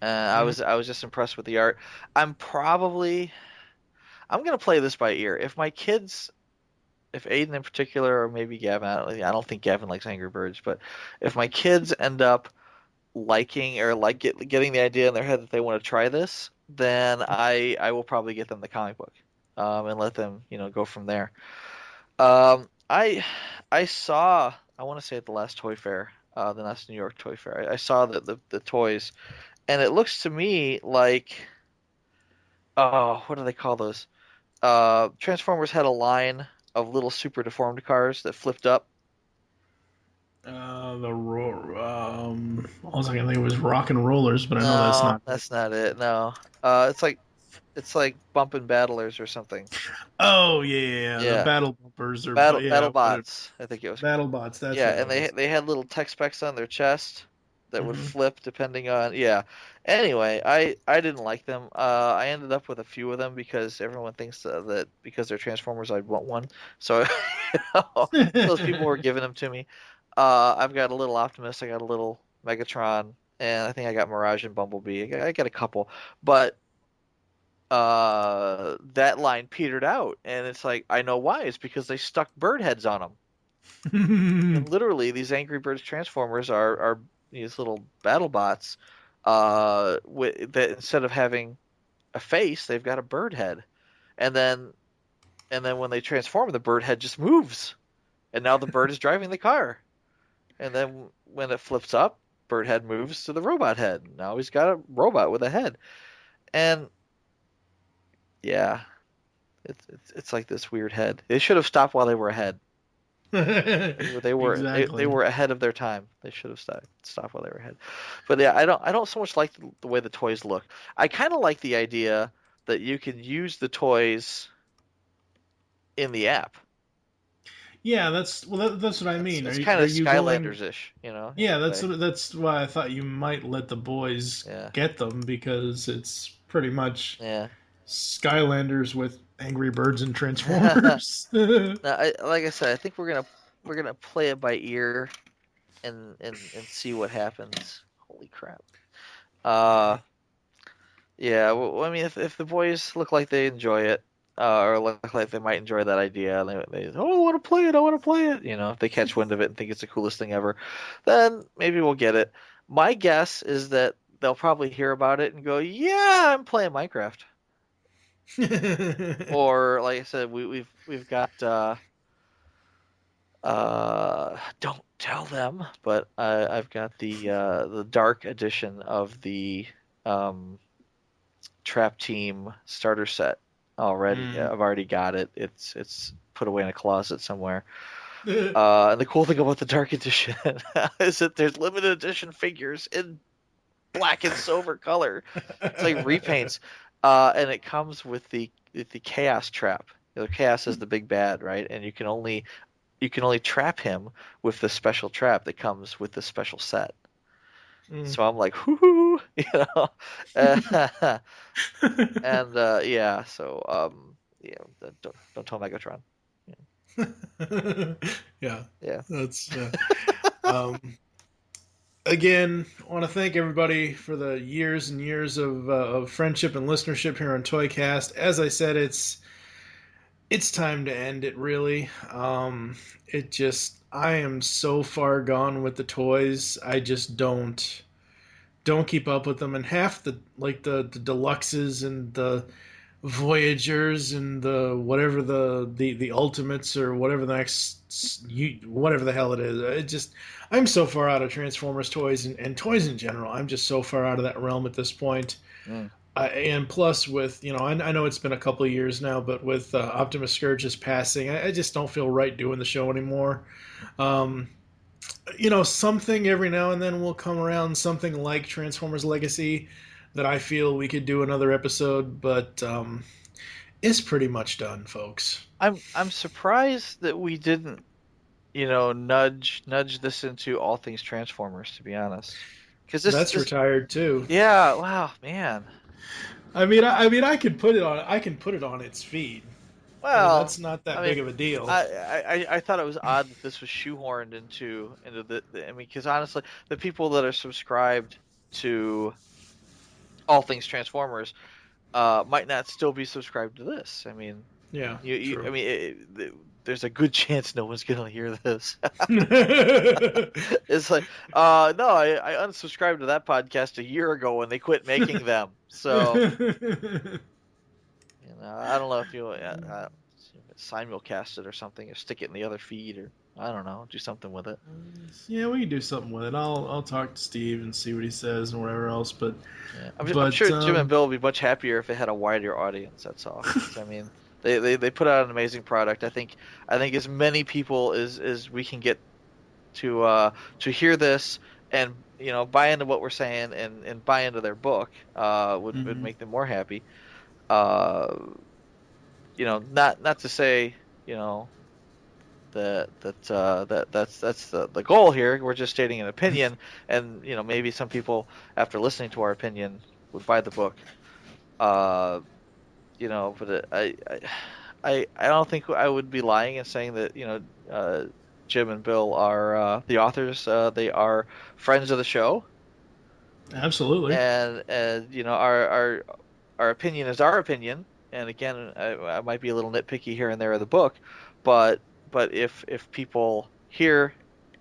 I was just impressed with the art. I'm gonna play this by ear. If my kids, if Aiden in particular, or maybe Gavin, I don't think Gavin likes Angry Birds, but if my kids end up liking or getting the idea in their head that they want to try this, then I will probably get them the comic book and let them go from there. I saw, I want to say at the last Toy Fair, the last New York Toy Fair, I saw the toys, and it looks to me like, what do they call those? Transformers had a line of little super deformed cars that flipped up. All I can think of was Rock and Rollers, but I know that's not it. No, it's like Bumpin' Battlers or something. Oh yeah. The Battle Bumpers or Battle Bots. I think it was Battle Bots. That's and they had little tech specs on their chest that would flip depending on Anyway, I didn't like them. I ended up with a few of them because everyone thinks that because they're Transformers, I'd want one. So those people were giving them to me. I've got a little Optimus, I got a little Megatron, and I think I got Mirage and Bumblebee. I got a couple, but that line petered out, and it's like, I know why. It's because they stuck bird heads on them. And literally, these Angry Birds Transformers are these little battle bots that instead of having a face, they've got a bird head, and then when they transform, the bird head just moves, and now the bird is driving the car. And then when it flips up, bird head moves to the robot head. Now he's got a robot with a head. And yeah, it's like this weird head. They should have stopped while they were ahead. They were exactly. they were ahead of their time. They should have stopped while they were ahead. But yeah, I don't so much like the way the toys look. I kind of like the idea that you can use the toys in the app. Yeah, that's what I mean. It's kind of Skylanders-ish, Yeah, that's why I thought you might let the boys get them, because it's pretty much Skylanders with Angry Birds and Transformers. Now, like I said, I think we're gonna play it by ear and see what happens. Holy crap! Yeah. Well, I mean, if the boys look like they enjoy it. Or look like they might enjoy that idea, and they I want to play it. If they catch wind of it and think it's the coolest thing ever, then maybe we'll get it. My guess is that they'll probably hear about it and go, "Yeah, I'm playing Minecraft." Or like I said, we've got don't tell them, but I've got the dark edition of the Trap Team starter set already. I've already got it. It's put away in a closet somewhere. And the cool thing about the dark edition is that there's limited edition figures in black and silver color. It's like repaints, and it comes with the chaos trap. Chaos is the big bad, right? And you can only trap him with the special trap that comes with the special set. So I'm like, whoo, and yeah. So yeah, don't tell Megatron. Yeah. Yeah. That's again, I want to thank everybody for the years and years of friendship and listenership here on ToyCast. As I said, it's time to end it. Really, I am so far gone with the toys. I just don't keep up with them, and half the the deluxes and the Voyagers and the whatever the Ultimates or whatever the next whatever the hell it is. I'm so far out of Transformers toys and toys in general. I'm just so far out of that realm at this point. And plus, with I know it's been a couple of years now, but with Optimus Scourge's passing, I just don't feel right doing the show anymore. Something every now and then will come around, something like Transformers Legacy, that I feel we could do another episode, but it's pretty much done, folks. I'm surprised that we didn't, nudge this into All Things Transformers. To be honest, because that's retired too. Yeah. Wow, man. I mean, I can put it on its feed. Well, that's not that big of a deal. I thought it was odd that this was shoehorned into the I mean, because honestly, the people that are subscribed to All Things Transformers might not still be subscribed to this. I mean, yeah, I mean, there's a good chance no one's gonna hear this. It's like, no, I unsubscribed to that podcast a year ago when they quit making them. So, I don't know if you simulcast it or something, or stick it in the other feed, or I don't know, do something with it. Yeah, we can do something with it. I'll talk to Steve and see what he says and whatever else. But yeah. I'm sure Jim and Bill would be much happier if it had a wider audience. That's all. I mean, they put out an amazing product. I think as many people as we can get to hear this and buy into what we're saying and buy into their book would make them more happy. Not to say that's the goal here. We're just stating an opinion, and maybe some people after listening to our opinion would buy the book. But I don't think I would be lying in saying that Jim and Bill are the authors. They are friends of the show. Absolutely. And our opinion is our opinion. And again, I might be a little nitpicky here and there of the book, but if people hear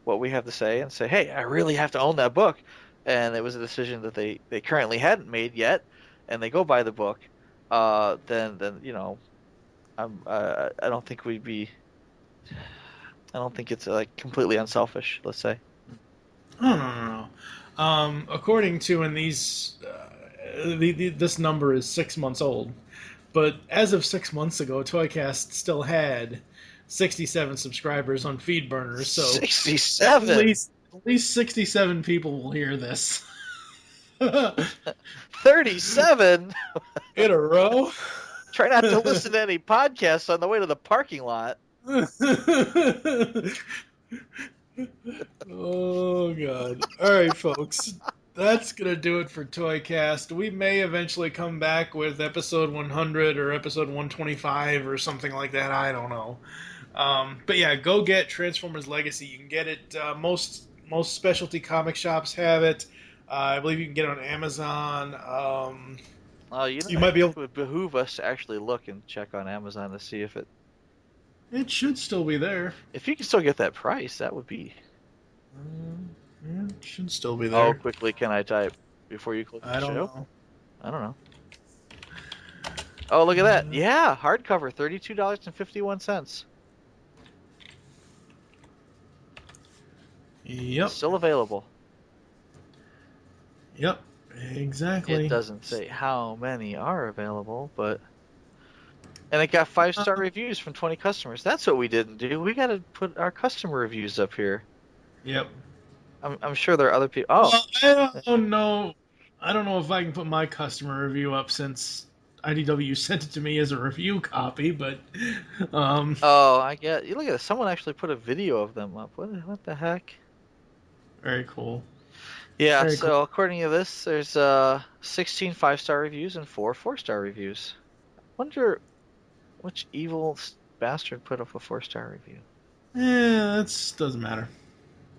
what we have to say and say, hey, I really have to own that book, and it was a decision that they currently hadn't made yet, and they go buy the book, then I don't think we'd be. I don't think it's completely unselfish. Let's say. No. According to these, this number is 6 months old, but as of 6 months ago, ToyCast still had 67 subscribers on FeedBurners. So 67. At least 67 people will hear this. 37 in a row. Try not to listen to any podcasts on the way to the parking lot. Oh, God. All right, folks. That's going to do it for ToyCast. We may eventually come back with episode 100 or episode 125 or something like that. I don't know. But yeah, go get Transformers Legacy. You can get it. Most specialty comic shops have it. I believe you can get it on Amazon. You might be able. It would behoove us to actually look and check on Amazon to see if it. It should still be there. If you can still get that price, that would be. Yeah, it should still be there. How quickly can I type? before you click the I don't show? know. I don't know. Oh, look at that. Yeah, hardcover, $32.51. Yep. Still available. Yep. Exactly. It doesn't say how many are available, but... And it got 5-star reviews from 20 customers. That's what we didn't do. We got to put our customer reviews up here. Yep. I'm sure there are other people... Oh! Well, I don't know. I don't know if I can put my customer review up since IDW sent it to me as a review copy, but... Oh, I get... Look at this. Someone actually put a video of them up. What the heck? Very cool. Yeah, Very so cool. according to this, there's 16 5-star reviews and 4 4-star reviews. Wonder which evil bastard put up a 4-star review. Yeah, that doesn't matter.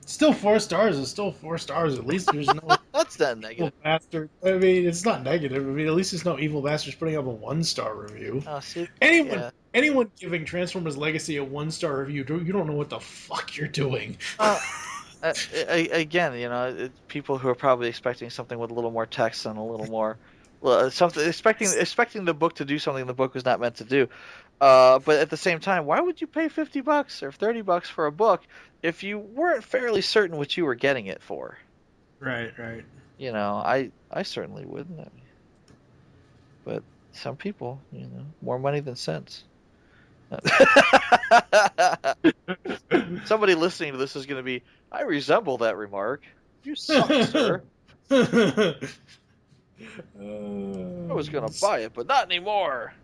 Still 4 stars. It's still 4 stars. At least there's no That's not evil negative. bastard. I mean, it's not negative. I mean, at least there's no evil bastards putting up a 1-star review. Oh, see, Anyone giving Transformers Legacy a 1-star review, you don't know what the fuck you're doing. Again, it's people who are probably expecting something with a little more text and a little more, something expecting the book to do something the book was not meant to do. But at the same time, why would you pay $50 or $30 for a book if you weren't fairly certain what you were getting it for? Right. I certainly wouldn't. But some people, more money than sense. Somebody listening to this is going to be, I resemble that remark. You suck, sir. I was going to buy it, but not anymore.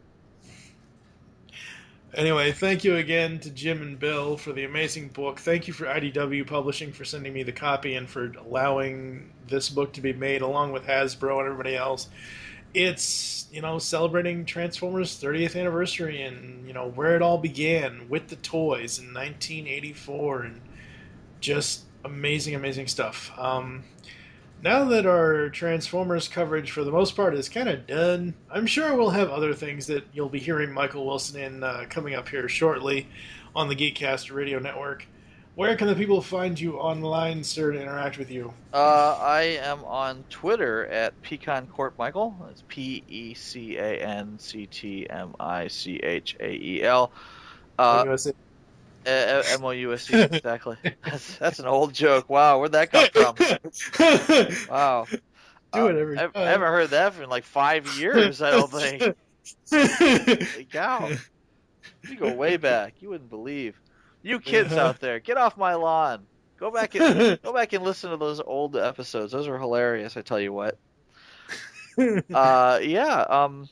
Anyway, thank you again to Jim and Bill for the amazing book. Thank you for IDW Publishing for sending me the copy and for allowing this book to be made along with Hasbro and everybody else. It's, celebrating Transformers' 30th anniversary and, where it all began with the toys in 1984 and just amazing, amazing stuff. Now that our Transformers coverage, for the most part, is kind of done, I'm sure we'll have other things that you'll be hearing Michael Wilson in coming up here shortly on the GeekCast Radio Network. Where can the people find you online, sir, to interact with you? I am on Twitter at PecanCtMichael. That's PecanCtMichael. MOUSC, exactly. That's an old joke. Wow, where'd that come from? Wow. Do it every time. I haven't heard that for like 5 years, I don't think. Wow. You go way back. You wouldn't believe. You kids out there, get off my lawn. Go back and listen to those old episodes. Those were hilarious, I tell you what. And on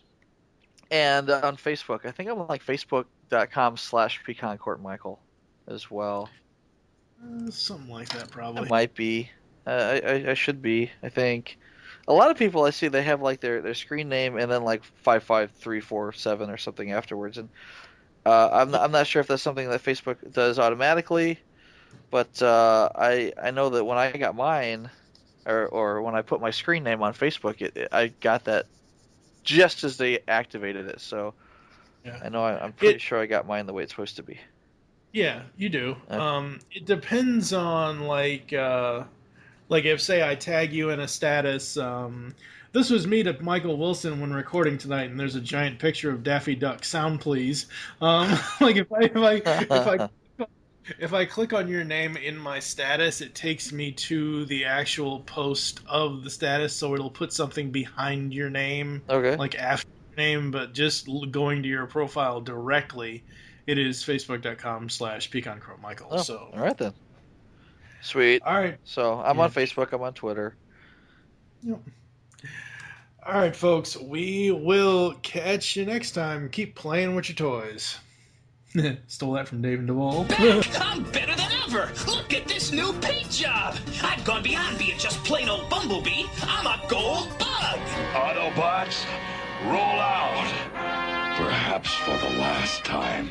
Facebook, I think I'm on like facebook.com/PecanCtMichael as well. Something like that, probably. It might be. I should be, I think. A lot of people I see, they have like their screen name and then like 55347 or something afterwards, and I'm not sure if that's something that Facebook does automatically, but I know that when I got mine, or when I put my screen name on Facebook, I got that just as they activated it. So yeah. I know I'm pretty sure I got mine the way it's supposed to be. Yeah, you do. It depends on like if say I tag you in a status. This was me to Michael Wilson when recording tonight, and there's a giant picture of Daffy Duck. Sound please. Like if I click on your name in my status, it takes me to the actual post of the status, so it'll put something behind your name, like after your name, but just going to your profile directly, it is facebook.com/PecanCtMichael. Oh, so all right then. Sweet. All right. So I'm on Facebook. I'm on Twitter. Yep. All right, folks. We will catch you next time. Keep playing with your toys. Stole that from Dave and DeVol. I'm better than ever. Look at this new paint job. I've gone beyond being just plain old Bumblebee. I'm a gold bug. Autobots, roll out. Perhaps for the last time.